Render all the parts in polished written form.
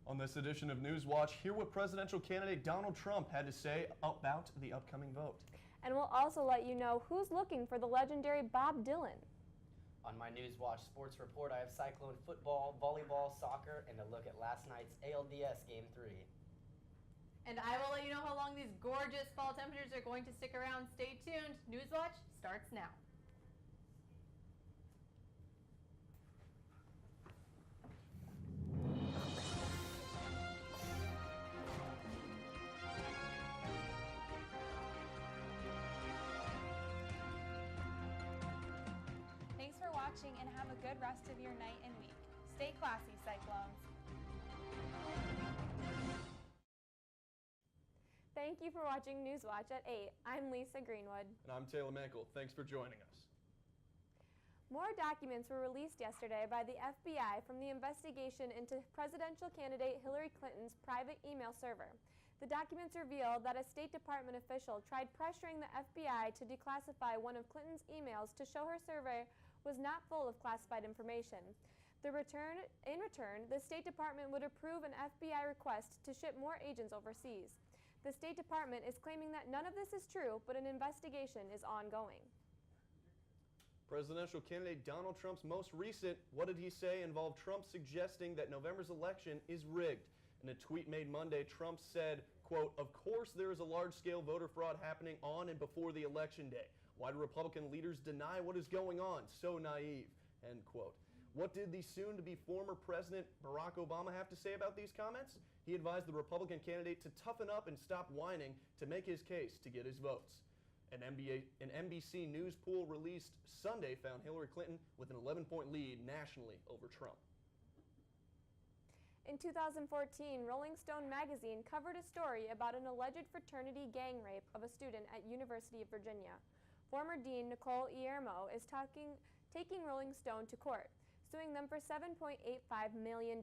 On this edition of Newswatch, hear what presidential candidate Donald Trump had to say about the upcoming vote. And we'll also let you know who's looking for the legendary Bob Dylan. On my Newswatch Sports Report, I have Cyclone football, volleyball, soccer, and a look at last night's ALDS Game 3. And I will let you know how long these gorgeous fall temperatures are going to stick around. Stay tuned. Newswatch starts now. Thanks for watching and have a good rest of your night and week. Stay classy, Cyclones. Thank you for watching Newswatch at 8. I'm Lisa Greenwood. And I'm Taylor Mankle. Thanks for joining us. More documents were released yesterday by the FBI from the investigation into presidential candidate Hillary Clinton's private email server. The documents reveal that a State Department official tried pressuring the FBI to declassify one of Clinton's emails to show her server was not full of classified information. In return, the State Department would approve an FBI request to ship more agents overseas. The State Department is claiming that none of this is true, but an investigation is ongoing. Presidential candidate Donald Trump's most recent "What Did He Say?" involved Trump suggesting that November's election is rigged. In a tweet made Monday, Trump said, quote, "Of course there is a large-scale voter fraud happening on and before the election day. Why do Republican leaders deny what is going on? So naive," end quote. What did the soon-to-be former President Barack Obama have to say about these comments? He advised the Republican candidate to toughen up and stop whining to make his case to get his votes. An NBC News poll released Sunday found Hillary Clinton with an 11-point lead nationally over Trump. In 2014, Rolling Stone magazine covered a story about an alleged fraternity gang rape of a student at University of Virginia. Former Dean Nicole Iermo is taking Rolling Stone to court, suing them for $7.85 million.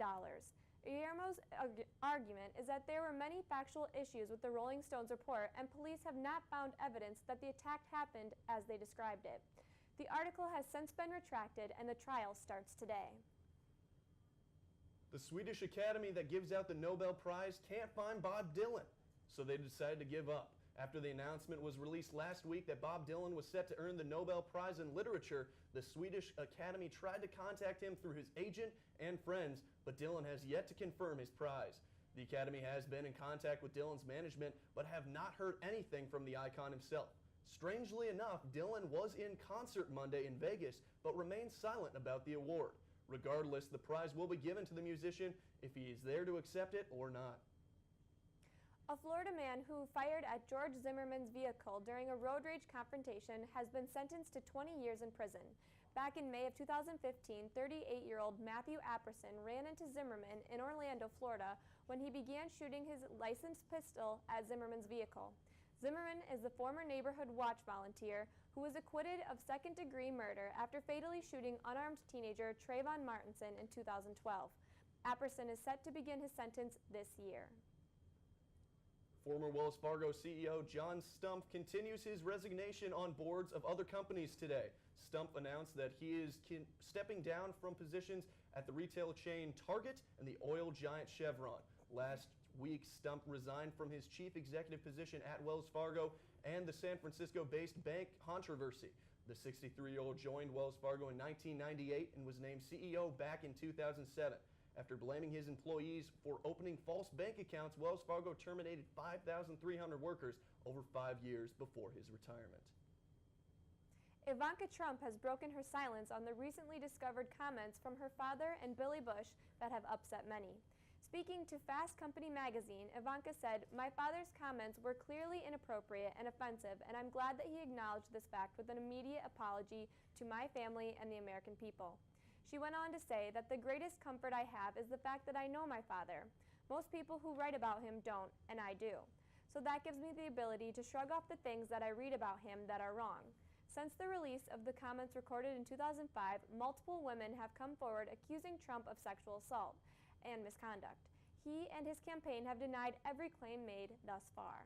Iermo's argument is that there were many factual issues with the Rolling Stones report, and police have not found evidence that the attack happened as they described it. The article has since been retracted, and the trial starts today. The Swedish Academy that gives out the Nobel Prize can't find Bob Dylan, so they decided to give up. After the announcement was released last week that Bob Dylan was set to earn the Nobel Prize in Literature, the Swedish Academy tried to contact him through his agent and friends, but Dylan has yet to confirm his prize. The Academy has been in contact with Dylan's management, but have not heard anything from the icon himself. Strangely enough, Dylan was in concert Monday in Vegas, but remained silent about the award. Regardless, the prize will be given to the musician if he is there to accept it or not. A Florida man who fired at George Zimmerman's vehicle during a road rage confrontation has been sentenced to 20 years in prison. Back in May of 2015, 38-year-old Matthew Apperson ran into Zimmerman in Orlando, Florida, when he began shooting his licensed pistol at Zimmerman's vehicle. Zimmerman is the former neighborhood watch volunteer who was acquitted of second-degree murder after fatally shooting unarmed teenager Trayvon Martinson in 2012. Apperson is set to begin his sentence this year. Former Wells Fargo CEO John Stumpf continues his resignation on boards of other companies today. Stumpf announced that he is stepping down from positions at the retail chain Target and the oil giant Chevron. Last week, Stumpf resigned from his chief executive position at Wells Fargo and the San Francisco-based bank controversy. The 63-year-old joined Wells Fargo in 1998 and was named CEO back in 2007. After blaming his employees for opening false bank accounts, Wells Fargo terminated 5,300 workers over 5 years before his retirement. Ivanka Trump has broken her silence on the recently discovered comments from her father and Billy Bush that have upset many. Speaking to Fast Company magazine, Ivanka said, "My father's comments were clearly inappropriate and offensive, and I'm glad that he acknowledged this fact with an immediate apology to my family and the American people." She went on to say that the greatest comfort I have is the fact that I know my father. Most people who write about him don't, and I do. So that gives me the ability to shrug off the things that I read about him that are wrong. Since the release of the comments recorded in 2005, multiple women have come forward accusing Trump of sexual assault and misconduct. He and his campaign have denied every claim made thus far.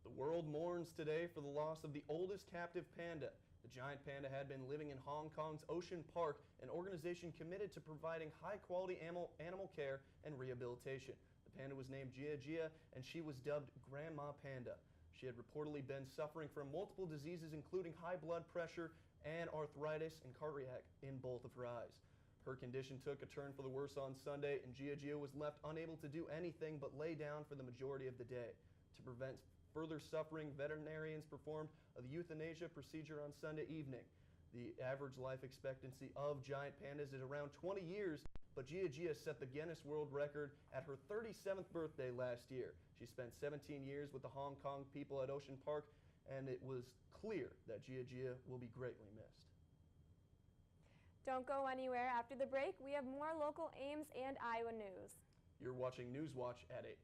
The world mourns today for the loss of the oldest captive panda. The giant panda had been living in Hong Kong's Ocean Park, an organization committed to providing high-quality animal care and rehabilitation. The panda was named Jia Jia, and she was dubbed Grandma Panda. She had reportedly been suffering from multiple diseases, including high blood pressure and arthritis and cardiac in both of her eyes. Her condition took a turn for the worse on Sunday, and Jia Jia was left unable to do anything but lay down for the majority of the day. To prevent further suffering, veterinarians performed a euthanasia procedure on Sunday evening. The average life expectancy of giant pandas is around 20 years, but Jia Jia set the Guinness World Record at her 37th birthday last year. She spent 17 years with the Hong Kong people at Ocean Park, and it was clear that Jia Jia will be greatly missed. Don't go anywhere. After the break, we have more local Ames and Iowa news. You're watching Newswatch at 8.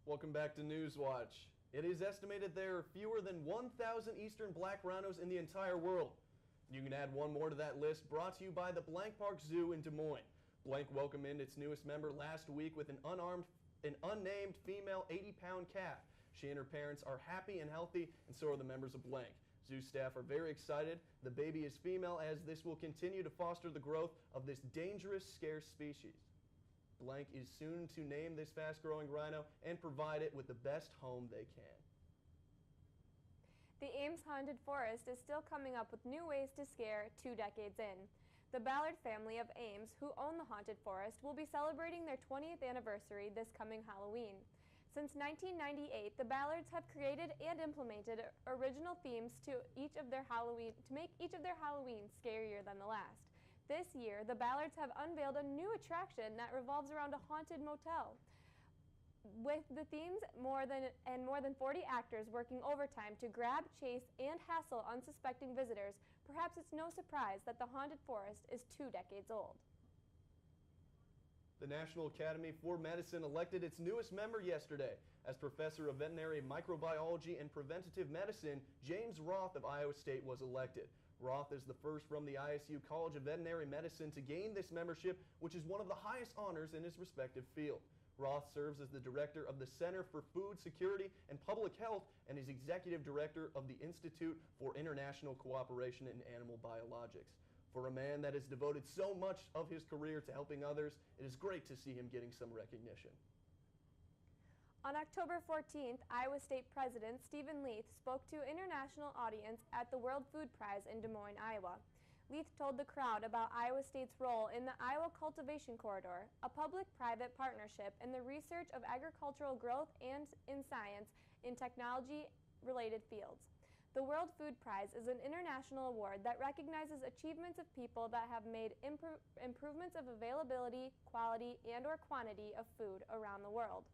Welcome back to Newswatch. It is estimated there are fewer than 1,000 eastern black rhinos in the entire world. You can add one more to that list, brought to you by the Blank Park Zoo in Des Moines. Blank welcomed in its newest member last week with an unnamed female 80-pound calf. She and her parents are happy and healthy, and so are the members of Blank. Zoo staff are very excited. The baby is female, as this will continue to foster the growth of this dangerous, scarce species. Blank is soon to name this fast-growing rhino and provide it with the best home they can. The Ames Haunted Forest is still coming up with new ways to scare 2 decades in. The Ballard family of Ames, who own the Haunted Forest, will be celebrating their 20th anniversary this coming Halloween. Since 1998, the Ballards have created and implemented original themes to make each of their Halloweens scarier than the last. This year, the Ballards have unveiled a new attraction that revolves around a haunted motel. With the themes, more than 40 actors working overtime to grab, chase, and hassle unsuspecting visitors, perhaps it's no surprise that the Haunted Forest is 2 decades old. The National Academy for Medicine elected its newest member yesterday. As Professor of Veterinary Microbiology and Preventative Medicine, James Roth of Iowa State was elected. Roth is the first from the ISU College of Veterinary Medicine to gain this membership, which is one of the highest honors in his respective field. Roth serves as the director of the Center for Food Security and Public Health and is executive director of the Institute for International Cooperation in Animal Biologics. For a man that has devoted so much of his career to helping others, it is great to see him getting some recognition. On October 14th, Iowa State President Stephen Leith spoke to an international audience at the World Food Prize in Des Moines, Iowa. Leith told the crowd about Iowa State's role in the Iowa Cultivation Corridor, a public-private partnership in the research of agricultural growth and in science in technology-related fields. The World Food Prize is an international award that recognizes achievements of people that have made improvements of availability, quality, and/or quantity of food around the world.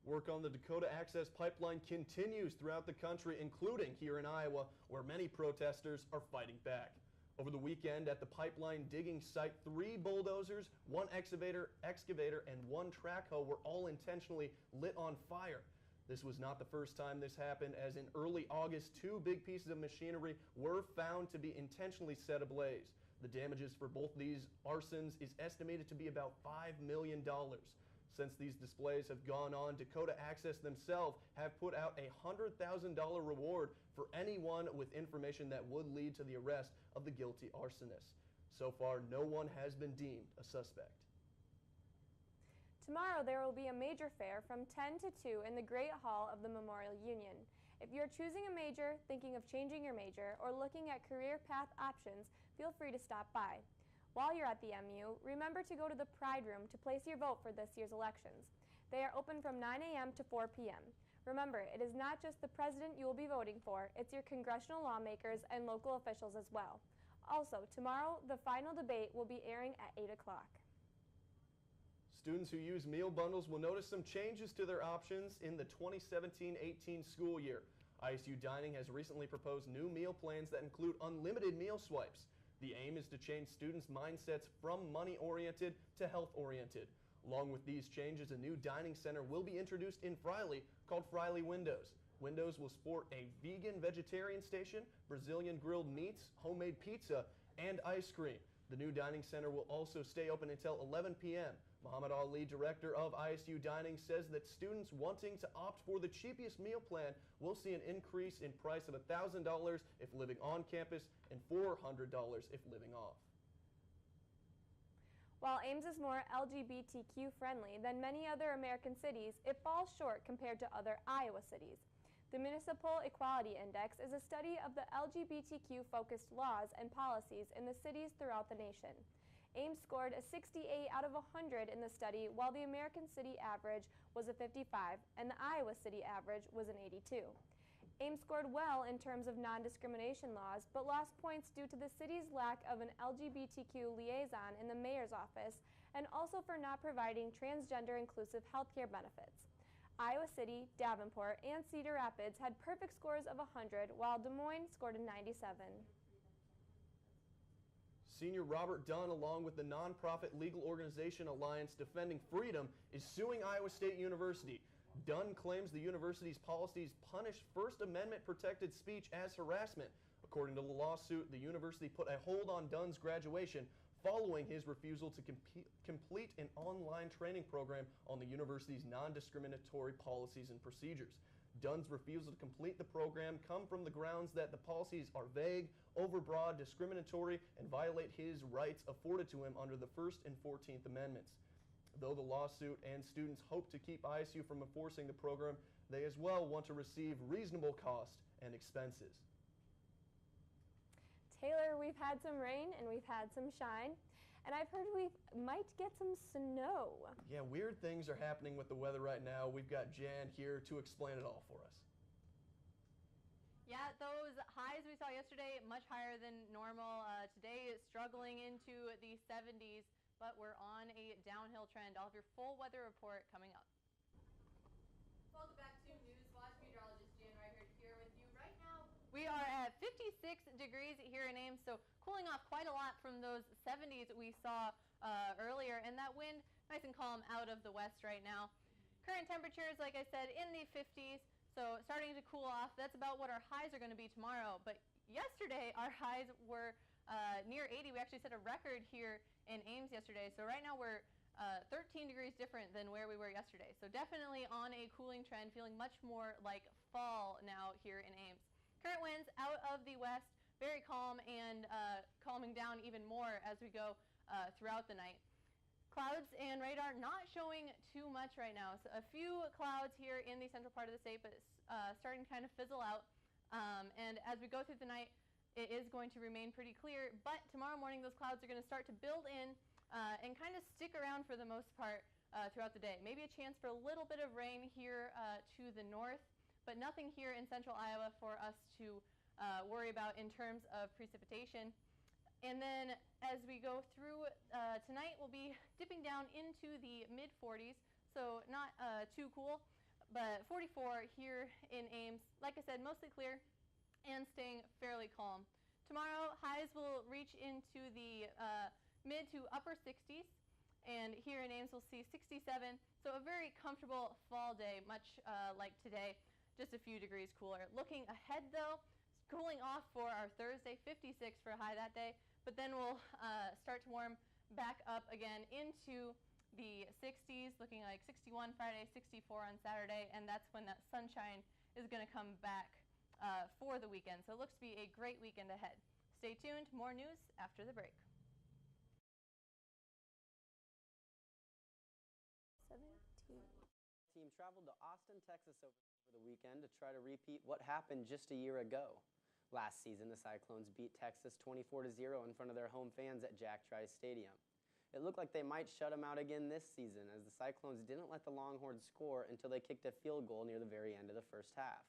Work on the Dakota Access Pipeline continues throughout the country, including here in Iowa, where many protesters are fighting back. Over the weekend at the pipeline digging site, 3 bulldozers, 1 excavator, and 1 track hoe were all intentionally lit on fire. This was not the first time this happened, as in early August, 2 big pieces of machinery were found to be intentionally set ablaze. The damages for both these arsons is estimated to be about $5 million. Since these displays have gone on, Dakota Access themselves have put out a $100,000 reward for anyone with information that would lead to the arrest of the guilty arsonists. So far, no one has been deemed a suspect. Tomorrow there will be a major fair from 10 to 2 in the Great Hall of the Memorial Union. If you're choosing a major, thinking of changing your major, or looking at career path options, feel free to stop by. While you're at the MU, remember to go to the Pride Room to place your vote for this year's elections. They are open from 9 a.m. to 4 p.m. Remember, it is not just the president you will be voting for, it's your congressional lawmakers and local officials as well. Also, tomorrow, the final debate will be airing at 8 o'clock. Students who use meal bundles will notice some changes to their options in the 2017-18 school year. ISU Dining has recently proposed new meal plans that include unlimited meal swipes. The aim is to change students' mindsets from money-oriented to health-oriented. Along with these changes, a new dining center will be introduced in Friley called Friley Windows. Windows will sport a vegan vegetarian station, Brazilian grilled meats, homemade pizza, and ice cream. The new dining center will also stay open until 11 p.m. Muhammad Ali, director of ISU Dining, says that students wanting to opt for the cheapest meal plan will see an increase in price of $1,000 if living on campus and $400 if living off. While Ames is more LGBTQ friendly than many other American cities, it falls short compared to other Iowa cities. The Municipal Equality Index is a study of the LGBTQ-focused laws and policies in the cities throughout the nation. Ames scored a 68 out of 100 in the study, while the American city average was a 55 and the Iowa city average was an 82. Ames scored well in terms of non-discrimination laws, but lost points due to the city's lack of an LGBTQ liaison in the mayor's office and also for not providing transgender-inclusive healthcare benefits. Iowa City, Davenport, and Cedar Rapids had perfect scores of 100, while Des Moines scored a 97. Senior Robert Dunn, along with the nonprofit legal organization Alliance Defending Freedom, is suing Iowa State University. Dunn claims the university's policies punish First Amendment protected speech as harassment. According to the lawsuit, the university put a hold on Dunn's graduation following his refusal to complete an online training program on the university's non-discriminatory policies and procedures. Dunn's refusal to complete the program come from the grounds that the policies are vague, overbroad, discriminatory, and violate his rights afforded to him under the First and 14th Amendments. Though the lawsuit and students hope to keep ISU from enforcing the program, they as well want to receive reasonable cost and expenses. Taylor, we've had some rain and we've had some shine, and I've heard we might get some snow. Yeah, weird things are happening with the weather right now. We've got Jan here to explain it all for us. Yeah, those highs we saw yesterday, much higher than normal. Today is struggling into the 70s, but we're on a downhill trend. I'll have your full weather report coming up. Welcome back to Newswatch. Meteorologist Jan right here with you right now. We are at 56 degrees here in Ames, so cooling off quite a lot from those 70s we saw earlier, and that wind nice and calm out of the west right now. Current temperatures, like I said, in the 50s, so starting to cool off. That's about what our highs are going to be tomorrow, but yesterday our highs were near 80. We actually set a record here in Ames yesterday, so right now we're 13 degrees different than where we were yesterday. So definitely on a cooling trend, feeling much more like fall now here in Ames. Current winds out of the west, very calm and calming down even more as we go throughout the night. Clouds and radar not showing too much right now. So a few clouds here in the central part of the state, but it's starting to kind of fizzle out. And as we go through the night, it is going to remain pretty clear. But tomorrow morning, those clouds are going to start to build in and kind of stick around for the most part throughout the day. Maybe a chance for a little bit of rain here to the north, but nothing here in central Iowa for us to worry about in terms of precipitation. And then as we go through tonight, we'll be dipping down into the mid-40s, so not too cool, but 44 here in Ames. Like I said, mostly clear and staying fairly calm. Tomorrow, highs will reach into the mid to upper 60s, and here in Ames we'll see 67, so a very comfortable fall day, much like today, just a few degrees cooler. Looking ahead though, cooling off for our Thursday, 56 for a high that day, but then we'll start to warm back up again into the 60s, looking like 61 Friday, 64 on Saturday, and that's when that sunshine is going to come back for the weekend. So it looks to be a great weekend ahead. Stay tuned, more news after the break. 17. Team traveled to Austin, Texas over the weekend to try to repeat what happened just a year ago. Last season, the Cyclones beat Texas 24-0 in front of their home fans at Jack Trice Stadium. It looked like they might shut them out again this season, as the Cyclones didn't let the Longhorns score until they kicked a field goal near the very end of the first half.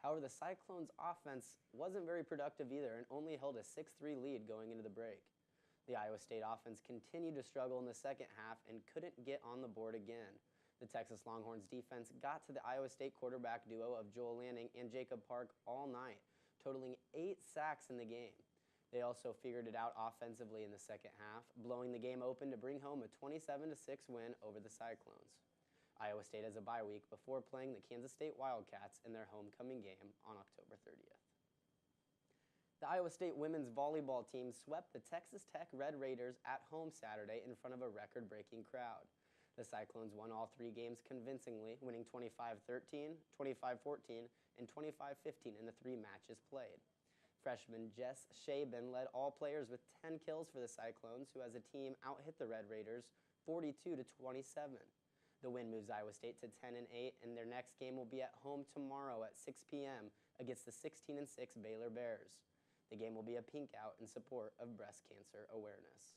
However, the Cyclones' offense wasn't very productive either and only held a 6-3 lead going into the break. The Iowa State offense continued to struggle in the second half and couldn't get on the board again. The Texas Longhorns defense got to the Iowa State quarterback duo of Joel Lanning and Jacob Park all night, totaling 8 sacks in the game. They also figured it out offensively in the second half, blowing the game open to bring home a 27-6 win over the Cyclones. Iowa State has a bye week before playing the Kansas State Wildcats in their homecoming game on October 30th. The Iowa State women's volleyball team swept the Texas Tech Red Raiders at home Saturday in front of a record-breaking crowd. The Cyclones won all 3 games convincingly, winning 25-13, 25-14, and 25-15 in the 3 matches played. Freshman Jess Shaben led all players with 10 kills for the Cyclones, who as a team out-hit the Red Raiders 42-27. The win moves Iowa State to 10-8, and their next game will be at home tomorrow at 6 p.m. against the 16-6 Baylor Bears. The game will be a pink out in support of breast cancer awareness.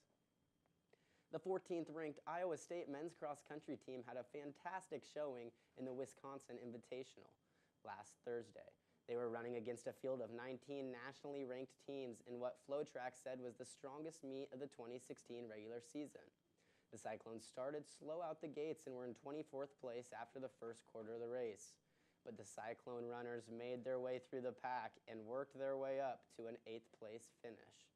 The 14th-ranked Iowa State men's cross-country team had a fantastic showing in the Wisconsin Invitational last Thursday. They were running against a field of 19 nationally ranked teams in what FloTrack said was the strongest meet of the 2016 regular season. The Cyclones started slow out the gates and were in 24th place after the first quarter of the race. But the Cyclone runners made their way through the pack and worked their way up to an 8th-place finish.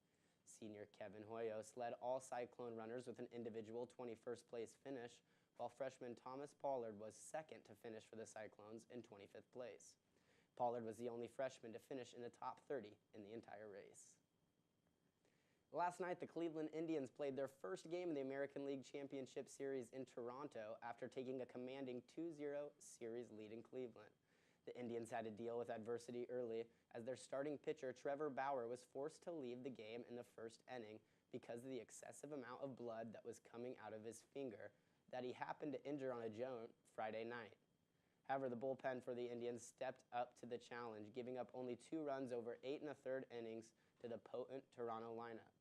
Senior Kevin Hoyos led all Cyclone runners with an individual 21st place finish, while freshman Thomas Pollard was second to finish for the Cyclones in 25th place. Pollard was the only freshman to finish in the top 30 in the entire race. Last night, the Cleveland Indians played their first game in the American League Championship Series in Toronto after taking a commanding 2-0 series lead in Cleveland. The Indians had to deal with adversity early as their starting pitcher, Trevor Bauer, was forced to leave the game in the first inning because of the excessive amount of blood that was coming out of his finger that he happened to injure on a joint Friday night. However, the bullpen for the Indians stepped up to the challenge, giving up only 2 runs over 8 1/3 innings to the potent Toronto lineup.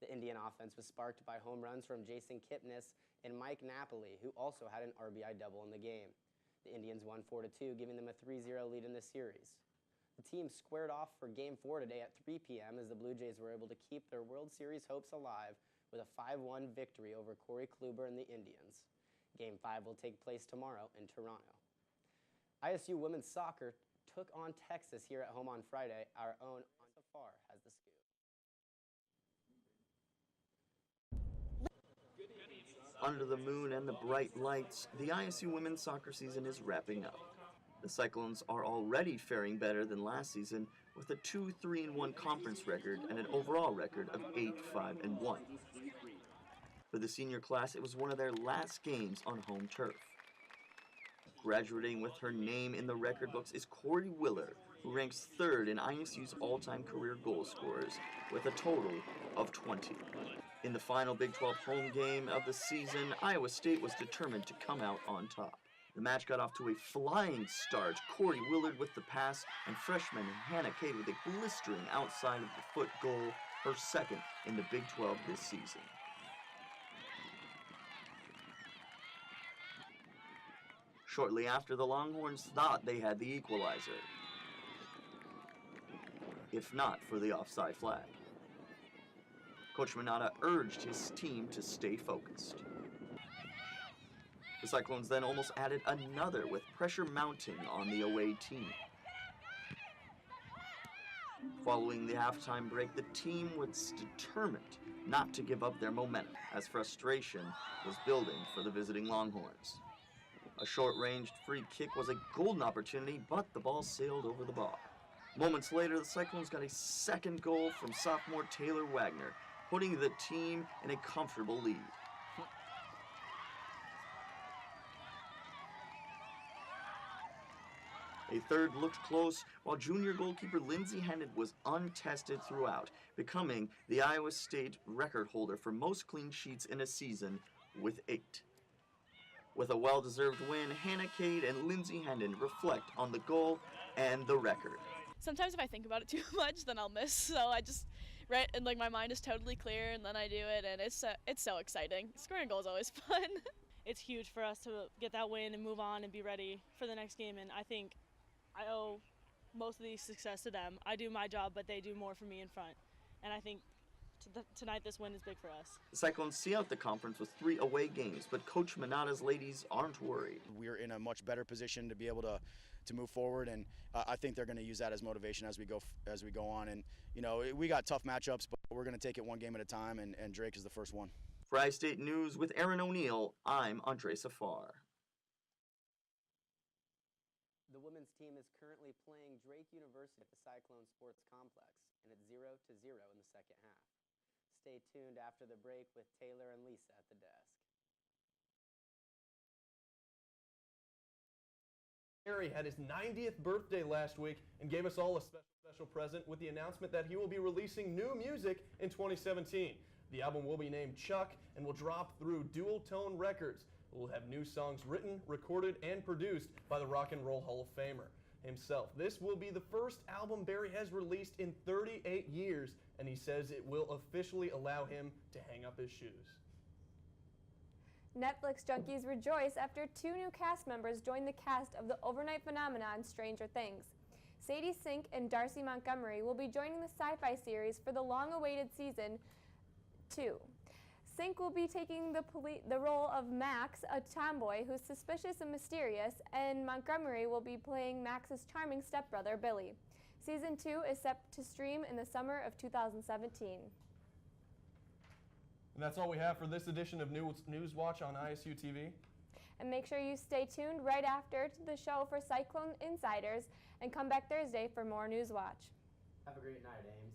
The Indian offense was sparked by home runs from Jason Kipnis and Mike Napoli, who also had an RBI double in the game. The Indians won 4-2, giving them a 3-0 lead in the series. The team squared off for Game 4 today at 3 p.m. as the Blue Jays were able to keep their World Series hopes alive with a 5-1 victory over Corey Kluber and the Indians. Game 5 will take place tomorrow in Toronto. ISU women's soccer took on Texas here at home on Friday. Our own Anja Farr has the scoop. Under the moon and the bright lights, the ISU women's soccer season is wrapping up. The Cyclones are already faring better than last season with a 2-3-1 conference record and an overall record of 8-5-1. For the senior class, it was one of their last games on home turf. Graduating with her name in the record books is Corey Willer, who ranks 3rd in ISU's all-time career goal scorers with a total of 20. In the final Big 12 home game of the season, Iowa State was determined to come out on top. The match got off to a flying start. Corey Willard with the pass, and freshman Hannah Cade with a blistering outside of the foot goal, her second in the Big 12 this season. Shortly after, the Longhorns thought they had the equalizer, if not for the offside flag. Coach Manata urged his team to stay focused. The Cyclones then almost added another with pressure mounting on the away team. Following the halftime break, the team was determined not to give up their momentum as frustration was building for the visiting Longhorns. A short-ranged free kick was a golden opportunity, but the ball sailed over the bar. Moments later, the Cyclones got a second goal from sophomore Taylor Wagner, putting the team in a comfortable lead. A third looked close, while junior goalkeeper Lindsey Hendon was untested throughout, becoming the Iowa State record holder for most clean sheets in a season with 8. With a well-deserved win, Hannah Cade and Lindsey Hendon reflect on the goal and the record. Sometimes if I think about it too much, then I'll miss, so I just and my mind is totally clear, and then I do it, and it's so exciting. Scoring goals is always fun. It's huge for us to get that win and move on and be ready for the next game, and I think I owe most of the success to them. I do my job, but they do more for me in front, and I think tonight this win is big for us. The Cyclones see out the conference with 3 away games, but Coach Manata's ladies aren't worried. We're in a much better position to be able to move forward, and I think they're going to use that as motivation as we go on. And you know, we got tough matchups, but we're going to take it one game at a time, and Drake is the first one. For iState News with Aaron O'Neill, I'm Andre Safar. The women's team is currently playing Drake University at the Cyclone Sports Complex. and it's 0-0 in the second half. Stay tuned after the break with Taylor and Lisa at the desk. Harry had his 90th birthday last week and gave us all a special present with the announcement that he will be releasing new music in 2017. The album will be named Chuck and will drop through Dual Tone Records. It will have new songs written, recorded, and produced by the Rock and Roll Hall of Famer himself. This will be the first album Barry has released in 38 years, and he says it will officially allow him to hang up his shoes. Netflix junkies rejoice after 2 new cast members joined the cast of the overnight phenomenon Stranger Things. Sadie Sink and Darcy Montgomery will be joining the sci-fi series for the long-awaited season 2. Sink will be taking the role of Max, a tomboy who's suspicious and mysterious, and Montgomery will be playing Max's charming stepbrother, Billy. Season 2 is set to stream in the summer of 2017. And that's all we have for this edition of Newswatch on ISU TV. And make sure you stay tuned right after the show for Cyclone Insiders, and come back Thursday for more Newswatch. Have a great night, Ames.